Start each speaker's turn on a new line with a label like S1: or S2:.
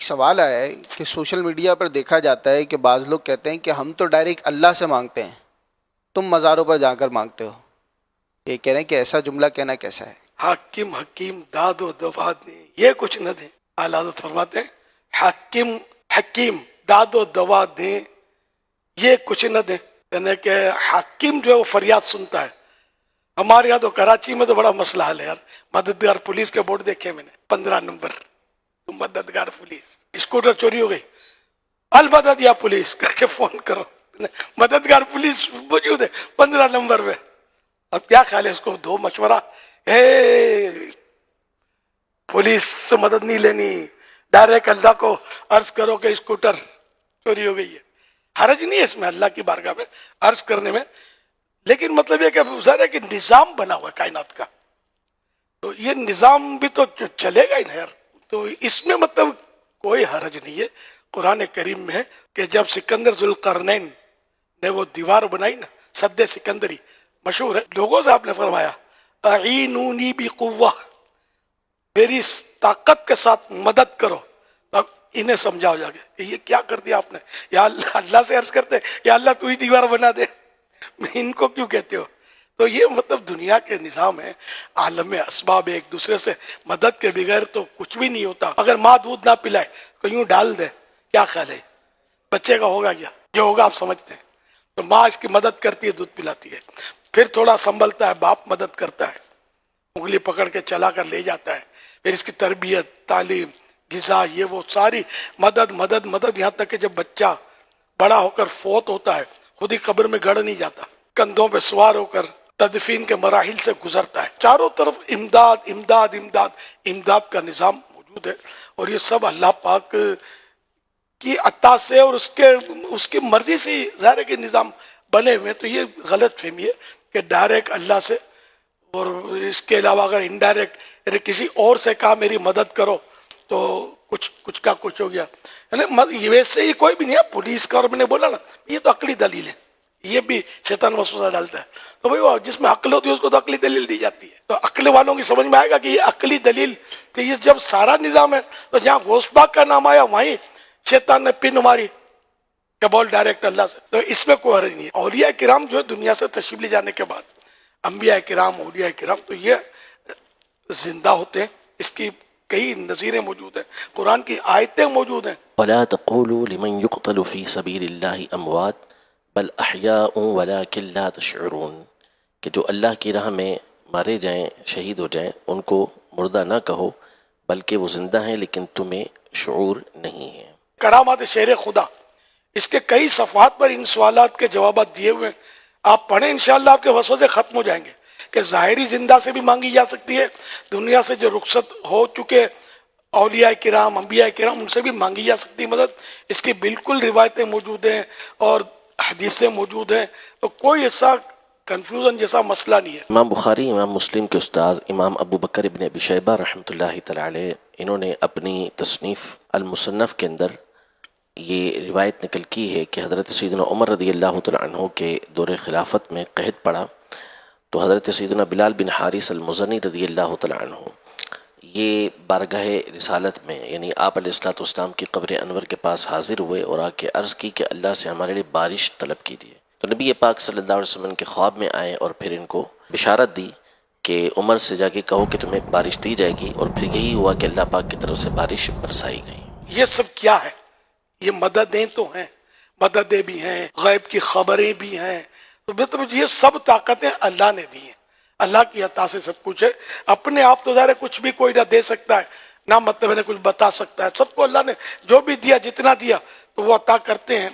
S1: سوال آیا ہے کہ سوشل میڈیا پر دیکھا جاتا ہے کہ بعض لوگ کہتے ہیں کہ ہم تو ڈائریکٹ اللہ سے مانگتے ہیں، تم مزاروں پر جا کر مانگتے ہو. یہ کہہ رہے ہیں کہ ایسا جملہ کہنا کیسا ہے؟
S2: حاکم حکیم داد و دوا دیں، یہ کچھ نہ دیں. اعلیٰ حضرت فرماتے ہیں حاکم حکیم داد و دوا دیں، یہ کچھ نہ دیں. یعنی کہ حاکم جو ہے وہ فریاد سنتا ہے. ہمارے یہاں تو کراچی میں تو بڑا مسئلہ حل ہے یار. مددگار پولیس کے بورڈ دیکھے میں نے 15 نمبر، مددگار پولیس. اسکوٹر چوری ہو گئی، المدد یا پولیس کر کے فون کرو، مددگار پولیس موجود ہے 15 نمبر میں. اب کیا خیال ہے اس کو دو مشورہ، پولیس سے مدد نہیں لینی، ڈائریکٹ اللہ کو عرض کرو کہ اسکوٹر چوری ہو گئی ہے. حرج نہیں ہے اس میں اللہ کی بارگاہ میں عرض کرنے میں، لیکن مطلب یہ کہ ظاہر ہے کہ نظام بنا ہوا ہے کائنات کا، تو یہ نظام بھی تو چلے گا ہی نا یار. تو اس میں مطلب کوئی حرج نہیں ہے. قرآن کریم میں ہے کہ جب سکندر ذوالقرنین نے وہ دیوار بنائی نا، سد سکندری مشہور ہے، لوگوں سے آپ نے فرمایا اعینونی بقوہ، میری طاقت کے ساتھ مدد کرو. اب انہیں سمجھاؤ جا کے کہ یہ کیا کر دیا آپ نے. یا اللہ سے عرض کرتے یا اللہ تو ہی دیوار بنا دے، ان کو کیوں کہتے ہو. تو یہ مطلب دنیا کے نظام ہے، عالم اسباب، ایک دوسرے سے مدد کے بغیر تو کچھ بھی نہیں ہوتا. اگر ماں دودھ نہ پلائے تو یوں ڈال دے، کیا خیال ہے بچے کا ہوگا کیا؟ جو ہوگا آپ سمجھتے ہیں. تو ماں اس کی مدد کرتی ہے، دودھ پلاتی ہے، پھر تھوڑا سنبھلتا ہے، باپ مدد کرتا ہے، انگلی پکڑ کے چلا کر لے جاتا ہے، پھر اس کی تربیت، تعلیم، غذا، یہ وہ ساری مدد مدد مدد، یہاں تک کہ جب بچہ بڑا ہو کر فوت ہوتا ہے خود ہی قبر میں گڑ نہیں جاتا، کندھوں پہ سوار ہو کر تدفین کے مراحل سے گزرتا ہے. چاروں طرف امداد امداد امداد امداد کا نظام موجود ہے. اور یہ سب اللہ پاک کی عطا سے اور اس کی مرضی سے ظاہر ہے کہ نظام بنے ہوئے. تو یہ غلط فہمی ہے کہ ڈائریکٹ اللہ سے، اور اس کے علاوہ اگر انڈائریکٹ یعنی کسی اور سے کہا میری مدد کرو تو کچھ کا کچھ ہو گیا. یعنی ویسے ہی کوئی بھی نہیں ہے پولیس کا، اور میں نے بولا نا یہ تو عقلی دلیل ہے، یہ بھی شیطان وسوسہ ڈالتا ہے. تو بھائی جس میں عقل ہوتی ہے اس کو تو عقلی دلیل دی جاتی ہے. تو عقل والوں کی سمجھ میں آئے گا کہ یہ عقلی دلیل، کہ یہ جب سارا نظام ہے تو جہاں غوث پاک کا نام آیا وہیں شیطان نے پن ماری کہ بول ڈائریکٹ اللہ سے. تو اس میں کوئی حرج نہیں ہے. اولیاء کرام جو ہے دنیا سے تشریف لے جانے کے بعد، انبیاء کرام، اولیاء کرام، تو یہ زندہ ہوتے ہیں. اس کی کئی نظیریں موجود ہیں، قرآن کی آیتیں موجود ہیں.
S3: ولا تقولوا لمن يقتل في سبيل الله اموات بل احیاء ولكن لا تشعرون، کہ جو اللہ کی راہ میں مارے جائیں، شہید ہو جائیں، ان کو مردہ نہ کہو بلکہ وہ زندہ ہیں لیکن تمہیں شعور نہیں ہے.
S2: کرامات شہر خدا، اس کے کئی صفحات پر ان سوالات کے جوابات دیے ہوئے ہیں. آپ پڑھیں انشاءاللہ آپ کے وسوسے ختم ہو جائیں گے کہ ظاہری زندہ سے بھی مانگی جا سکتی ہے، دنیا سے جو رخصت ہو چکے اولیاء کرام، انبیاء کرام، ان سے بھی مانگی جا سکتی ہے مدد. اس کی بالکل روایتیں موجود ہیں اور حدیثیں موجود ہیں. تو کوئی ایسا کنفیوژن جیسا مسئلہ نہیں ہے.
S3: امام بخاری، امام مسلم کے استاذ امام ابو بکر ابن ابی شیبہ رحمۃ اللہ تعالی علیہ، انہوں نے اپنی تصنیف المصنف کے اندر یہ روایت نقل کی ہے کہ حضرت سیدنا عمر رضی اللہ تعالیٰ عنہ کے دور خلافت میں قحط پڑا تو حضرت سیدنا بلال بن حارث المزنی رضی اللہ تعالیٰ عنہ یہ بارگاہ رسالت میں یعنی آپ علیہ الصلوۃ والسلام کی قبر انور کے پاس حاضر ہوئے اور آ کے عرض کی کہ اللہ سے ہمارے لیے بارش طلب کیجیے. تو نبی پاک صلی اللہ علیہ وسلم کے خواب میں آئے اور پھر ان کو بشارت دی کہ عمر سے جا کے کہو کہ تمہیں بارش دی جائے گی، اور پھر یہی ہوا کہ اللہ پاک کی طرف سے بارش برسائی گئی.
S2: یہ سب کیا ہے؟ یہ مددیں تو ہیں، مددیں بھی ہیں، غیب کی خبریں بھی ہیں. تو مطلب یہ سب طاقتیں اللہ نے دی ہیں، اللہ کی عطا سے سب کچھ ہے. اپنے آپ تو ظاہر ہے کچھ بھی کوئی نہ دے سکتا ہے، نہ مطلب ہے کچھ بتا سکتا ہے. سب کو اللہ نے جو بھی دیا، جتنا دیا تو وہ عطا کرتے ہیں.